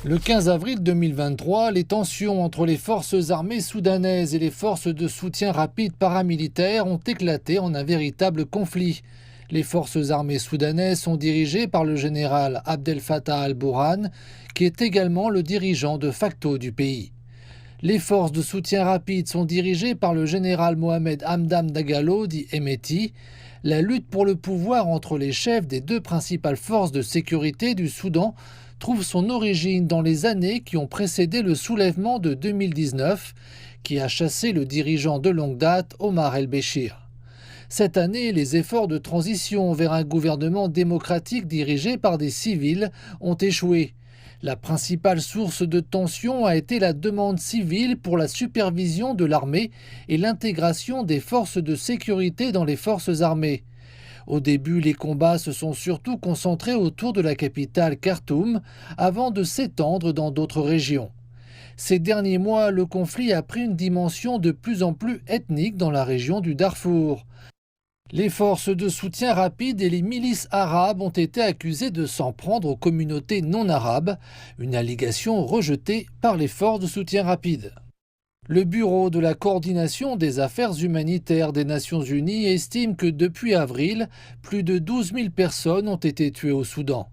Le 15 avril 2023, les tensions entre les forces armées soudanaises et les forces de soutien rapide paramilitaires ont éclaté en un véritable conflit. Les forces armées soudanaises sont dirigées par le général Abdel Fattah al-Burhan, qui est également le dirigeant de facto du pays. Les forces de soutien rapide sont dirigées par le général Mohamed Hamdan Dagalo, dit Hemeti. La lutte pour le pouvoir entre les chefs des deux principales forces de sécurité du Soudan trouve son origine dans les années qui ont précédé le soulèvement de 2019, qui a chassé le dirigeant de longue date Omar el-Béchir. Cette année, les efforts de transition vers un gouvernement démocratique dirigé par des civils ont échoué. La principale source de tension a été la demande civile pour la supervision de l'armée et l'intégration des forces de sécurité dans les forces armées. Au début, les combats se sont surtout concentrés autour de la capitale Khartoum, avant de s'étendre dans d'autres régions. Ces derniers mois, le conflit a pris une dimension de plus en plus ethnique dans la région du Darfour. Les forces de soutien rapide et les milices arabes ont été accusées de s'en prendre aux communautés non arabes, une allégation rejetée par les forces de soutien rapide. Le Bureau de la coordination des affaires humanitaires des Nations Unies estime que depuis avril, plus de 12 000 personnes ont été tuées au Soudan.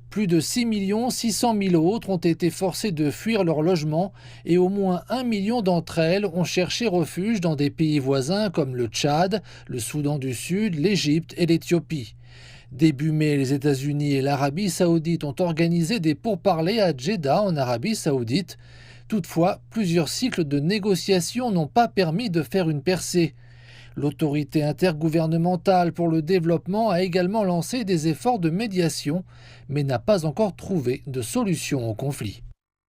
Plus de 6 600 000 autres ont été forcées de fuir leur logement et au moins 1 million d'entre elles ont cherché refuge dans des pays voisins comme le Tchad, le Soudan du Sud, l'Égypte et l'Éthiopie. Début mai, les États-Unis et l'Arabie saoudite ont organisé des pourparlers à Djeddah en Arabie saoudite. Toutefois, plusieurs cycles de négociations n'ont pas permis de faire une percée. L'autorité intergouvernementale pour le développement a également lancé des efforts de médiation, mais n'a pas encore trouvé de solution au conflit.